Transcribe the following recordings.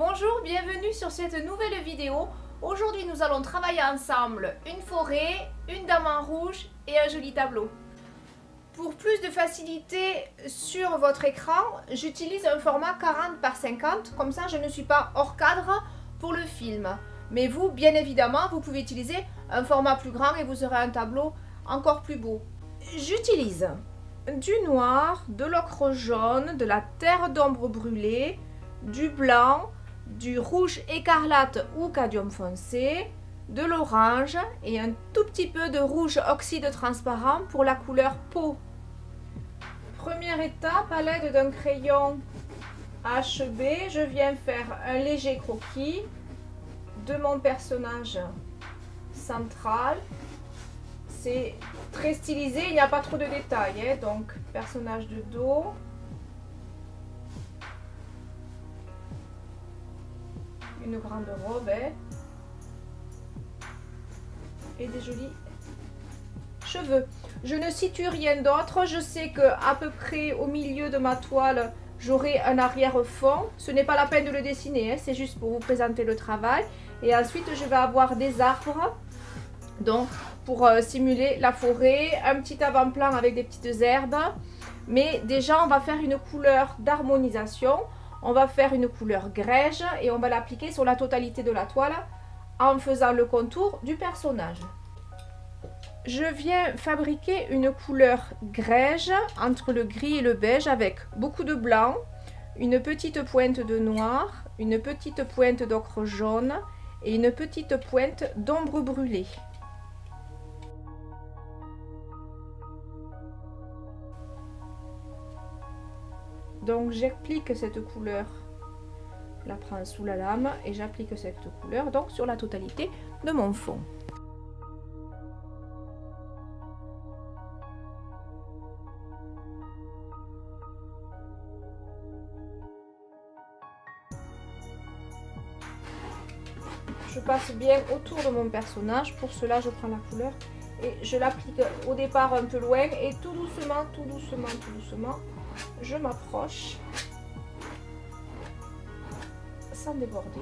Bonjour, bienvenue sur cette nouvelle vidéo. Aujourd'hui nous allons travailler ensemble une forêt, une dame en rouge et un joli tableau. Pour plus de facilité sur votre écran, j'utilise un format 40 par 50, comme ça je ne suis pas hors cadre pour le film. Mais vous, bien évidemment, vous pouvez utiliser un format plus grand et vous aurez un tableau encore plus beau. J'utilise du noir, de l'ocre jaune, de la terre d'ombre brûlée, du blanc, du rouge écarlate ou cadmium foncé, de l'orange et un tout petit peu de rouge oxyde transparent pour la couleur peau. Première étape, à l'aide d'un crayon HB, je viens faire un léger croquis de mon personnage central. C'est très stylisé, il n'y a pas trop de détails, donc personnage de dos. Une grande robe et des jolis cheveux. Je ne situe rien d'autre. Je sais que à peu près au milieu de ma toile j'aurai un arrière-fond. Ce n'est pas la peine de le dessiner, c'est juste pour vous présenter le travail. Et ensuite je vais avoir des arbres, donc pour simuler la forêt, un petit avant-plan avec des petites herbes. Mais déjà on va faire une couleur d'harmonisation. On va faire une couleur grège et on va l'appliquer sur la totalité de la toile en faisant le contour du personnage. Je viens fabriquer une couleur grège entre le gris et le beige avec beaucoup de blanc, une petite pointe de noir, une petite pointe d'ocre jaune et une petite pointe d'ombre brûlée. Donc j'applique cette couleur, je la prends sous la lame et j'applique cette couleur donc sur la totalité de mon fond. Je passe bien autour de mon personnage, pour cela je prends la couleur et je l'applique au départ un peu loin et tout doucement, tout doucement, tout doucement. Je m'approche sans déborder.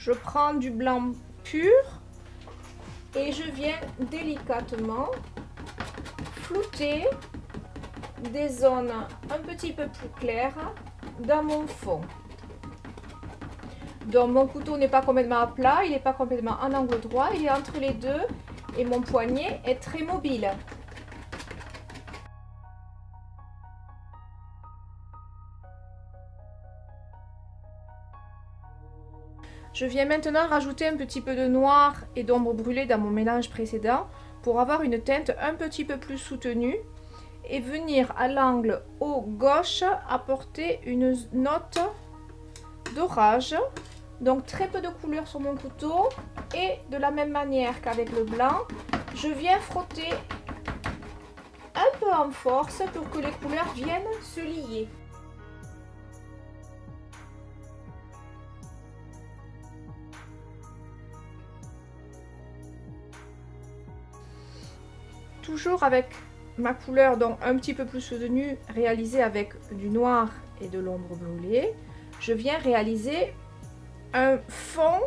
Je prends du blanc pur et je viens délicatement flouter des zones un petit peu plus claires dans mon fond. Donc mon couteau n'est pas complètement à plat, il n'est pas complètement en angle droit, il est entre les deux et mon poignet est très mobile. Je viens maintenant rajouter un petit peu de noir et d'ombre brûlée dans mon mélange précédent pour avoir une teinte un petit peu plus soutenue et venir à l'angle haut gauche apporter une note d'orage. Donc très peu de couleur sur mon couteau et de la même manière qu'avec le blanc, je viens frotter un peu en force pour que les couleurs viennent se lier. Toujours avec ma couleur donc un petit peu plus soutenue, réalisée avec du noir et de l'ombre brûlée, je viens réaliser un fond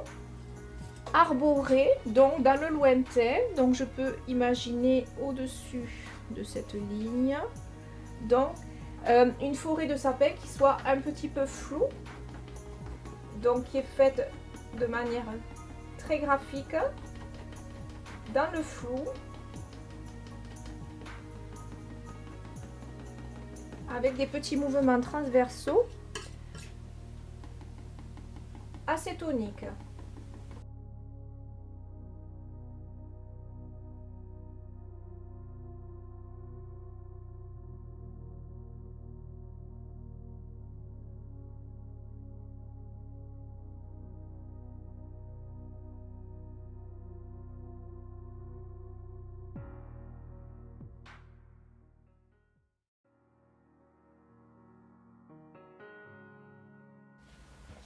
arboré, donc dans le lointain. Donc je peux imaginer au-dessus de cette ligne, donc une forêt de sapins qui soit un petit peu floue, donc qui est faite de manière très graphique, dans le flou, avec des petits mouvements transversaux assez toniques.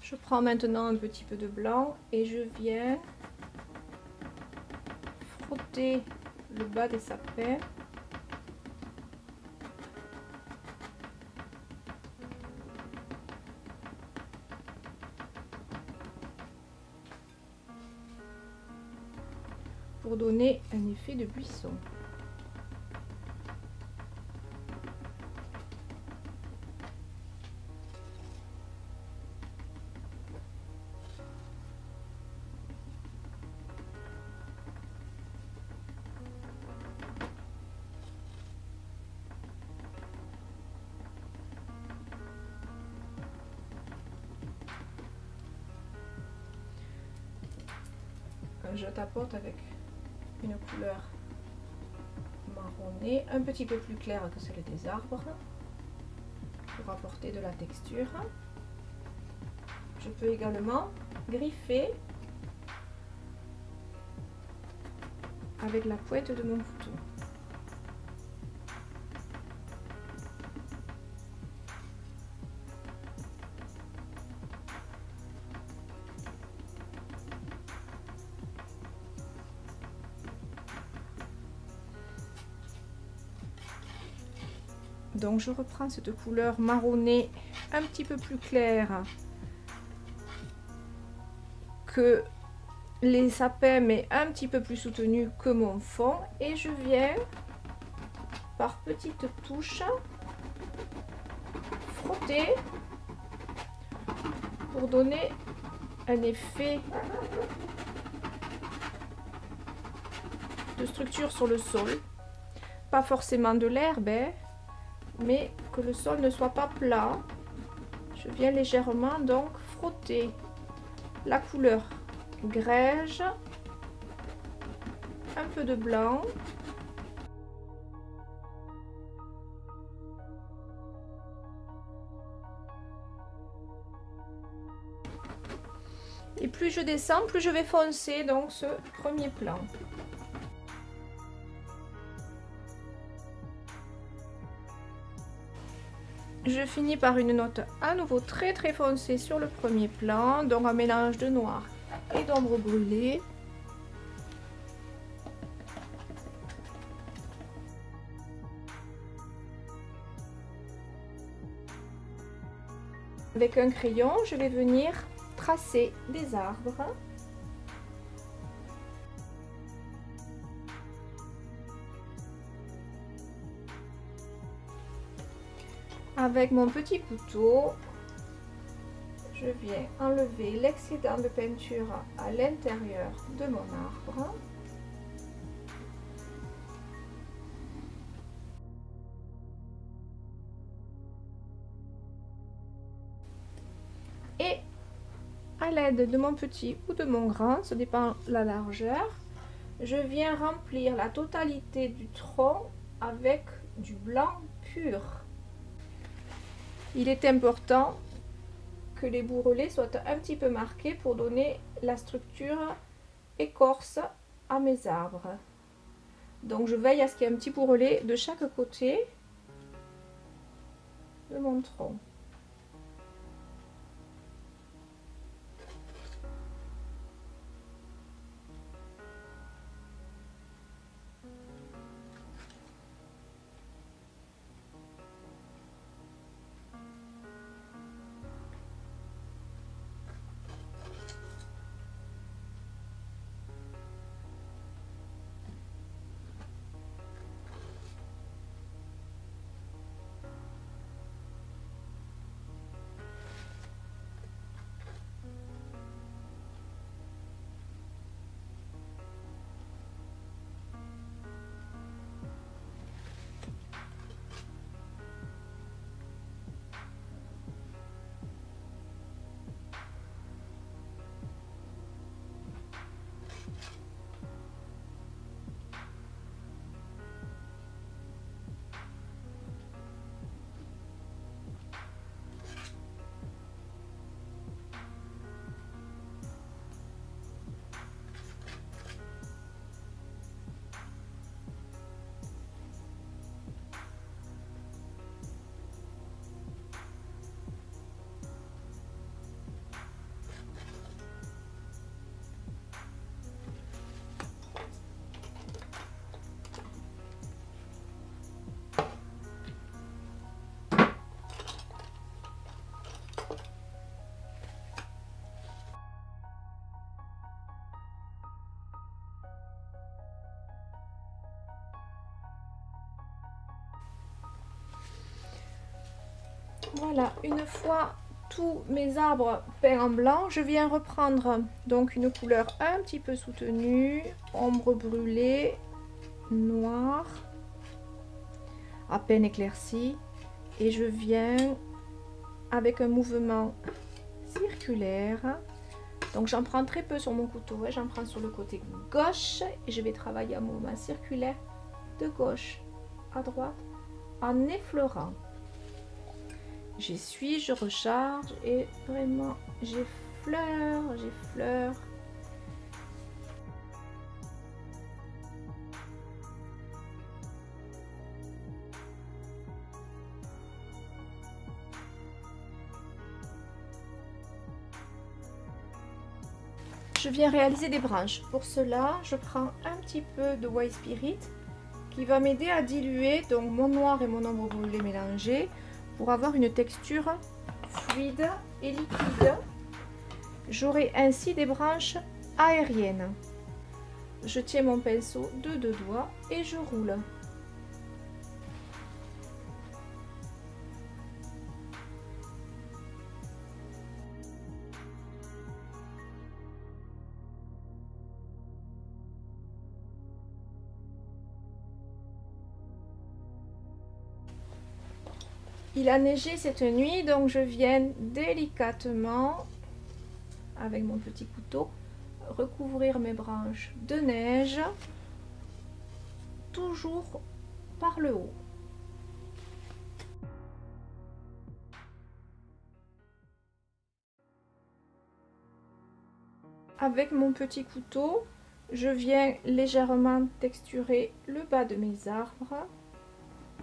Je prends maintenant un petit peu de blanc et je viens frotter le bas des sapins. Pour donner un effet de buisson. Je tapote avec une couleur marronnée un petit peu plus claire que celle des arbres pour apporter de la texture. Je peux également griffer avec la pointe de mon couteau. Donc je reprends cette couleur marronnée un petit peu plus claire que les sapins, mais un petit peu plus soutenue que mon fond, et je viens par petites touches frotter pour donner un effet de structure sur le sol, pas forcément de l'herbe, mais que le sol ne soit pas plat. Je viens légèrement donc frotter la couleur grège, un peu de blanc, et plus je descends, plus je vais foncer donc ce premier plan. Je finis par une note à nouveau très foncée sur le premier plan, donc un mélange de noir et d'ombre brûlée. Avec un crayon, je vais venir tracer des arbres. Avec mon petit couteau, je viens enlever l'excédent de peinture à l'intérieur de mon arbre. Et à l'aide de mon petit ou de mon grand, ça dépend de la largeur, je viens remplir la totalité du tronc avec du blanc pur. Il est important que les bourrelets soient un petit peu marqués pour donner la structure écorce à mes arbres. Donc je veille à ce qu'il y ait un petit bourrelet de chaque côté de mon tronc. Voilà, une fois tous mes arbres peints en blanc, je viens reprendre donc une couleur un petit peu soutenue, ombre brûlée, noir, à peine éclairci, et je viens avec un mouvement circulaire. Donc j'en prends très peu sur mon couteau, j'en prends sur le côté gauche et je vais travailler un mouvement circulaire de gauche à droite en effleurant. J'essuie, je recharge et vraiment j'effleure. Je viens réaliser des branches. Pour cela, je prends un petit peu de White Spirit qui va m'aider à diluer donc mon noir et mon ombre brûlée mélangés pour avoir une texture fluide et liquide. J'aurai ainsi des branches aériennes. Je tiens mon pinceau de 2 doigts et je roule. Il a neigé cette nuit, donc je viens délicatement, avec mon petit couteau, recouvrir mes branches de neige, toujours par le haut. Avec mon petit couteau, je viens légèrement texturer le bas de mes arbres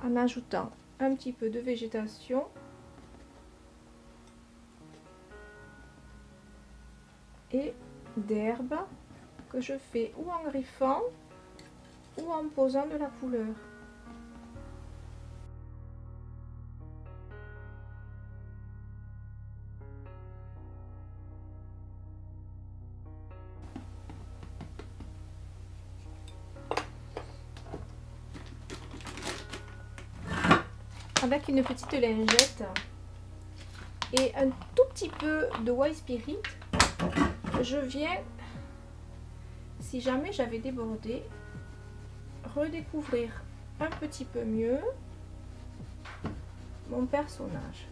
en ajoutant un petit peu de végétation et d'herbe que je fais ou en griffant ou en posant de la couleur. avec une petite lingette et un tout petit peu de white spirit, je viens, si jamais j'avais débordé, redécouvrir un petit peu mieux mon personnage.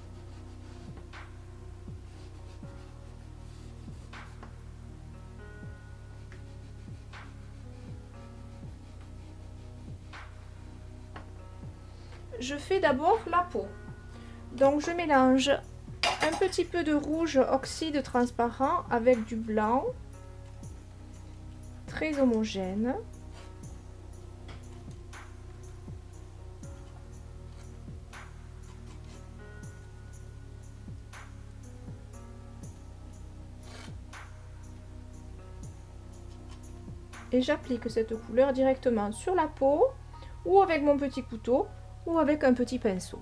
Je fais d'abord la peau. Donc je mélange un petit peu de rouge oxyde transparent avec du blanc, très homogène. Et j'applique cette couleur directement sur la peau, ou avec mon petit couteau, ou avec un petit pinceau.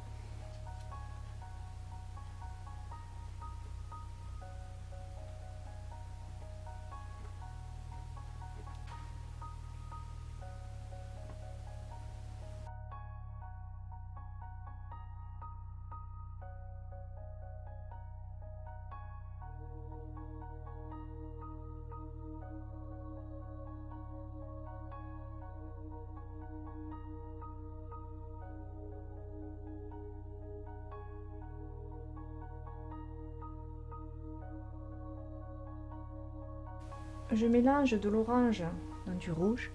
Je mélange de l'orange dans du rouge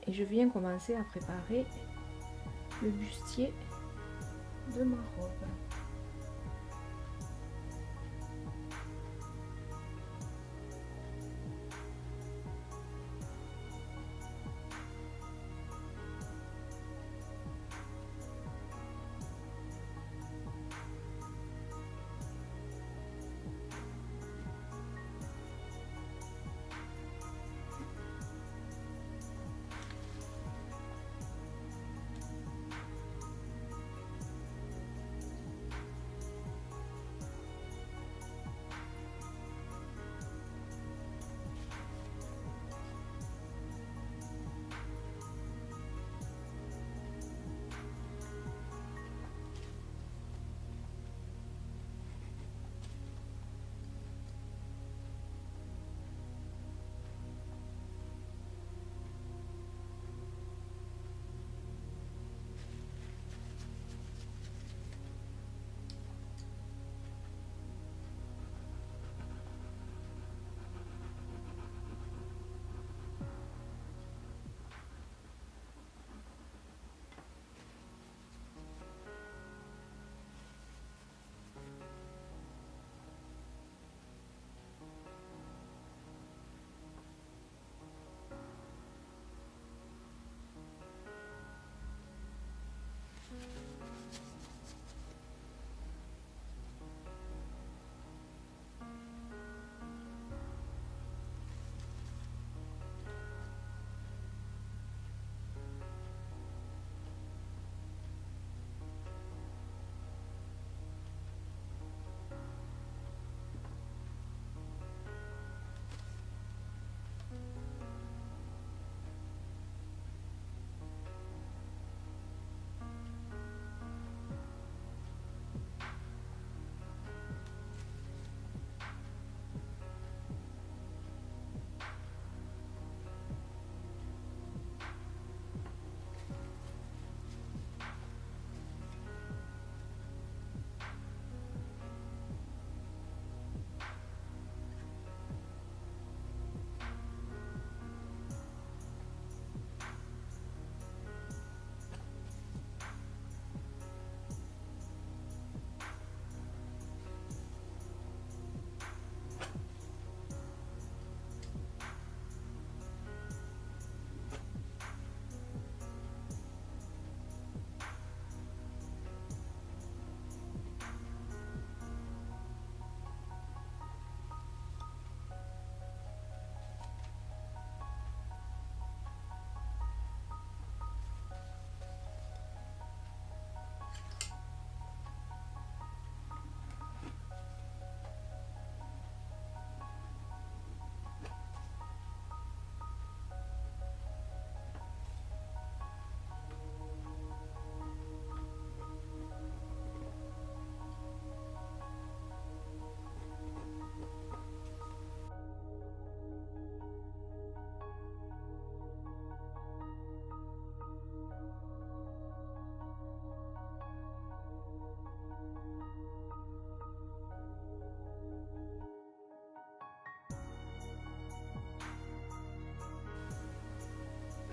et je viens commencer à préparer le bustier de ma robe.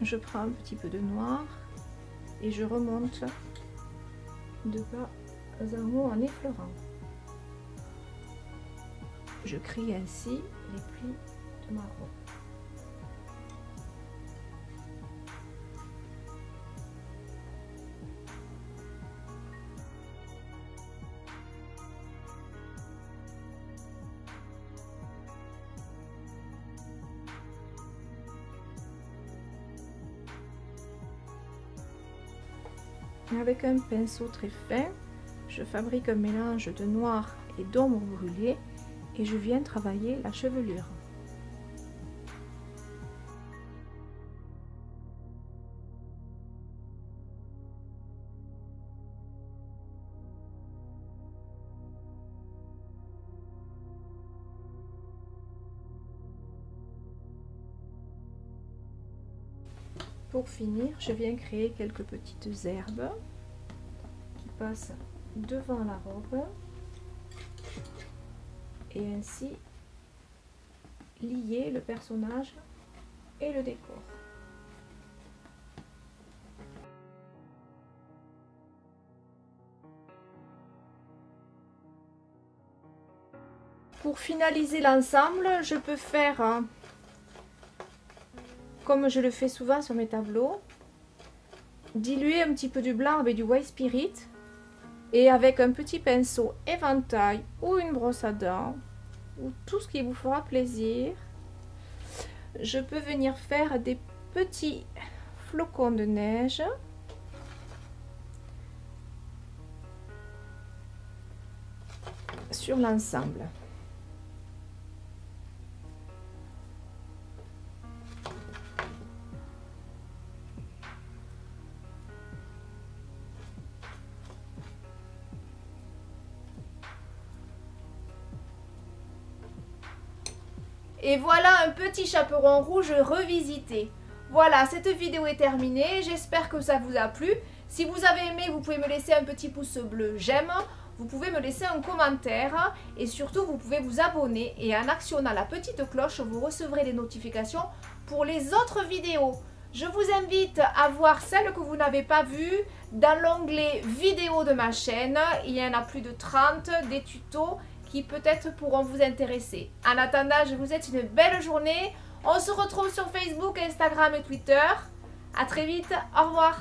je prends un petit peu de noir et je remonte de bas en haut en effleurant. Je crée ainsi les plis de ma robe. Avec un pinceau très fin, je fabrique un mélange de noir et d'ombre brûlée et je viens travailler la chevelure. Pour finir, je viens créer quelques petites herbes qui passent devant la robe et ainsi lier le personnage et le décor. Pour finaliser l'ensemble, je peux faire comme je le fais souvent sur mes tableaux, diluer un petit peu du blanc avec du white spirit et avec un petit pinceau éventail ou une brosse à dents ou tout ce qui vous fera plaisir, je peux venir faire des petits flocons de neige sur l'ensemble. Et voilà un petit chaperon rouge revisité. Voilà, cette vidéo est terminée. J'espère que ça vous a plu. Si vous avez aimé, vous pouvez me laisser un petit pouce bleu j'aime. Vous pouvez me laisser un commentaire. Et surtout, vous pouvez vous abonner. Et en actionnant la petite cloche, vous recevrez les notifications pour les autres vidéos. Je vous invite à voir celles que vous n'avez pas vues dans l'onglet vidéo de ma chaîne. Il y en a plus de 30, des tutos qui peut-être pourront vous intéresser. En attendant, je vous souhaite une belle journée. On se retrouve sur Facebook, Instagram et Twitter. À très vite, au revoir.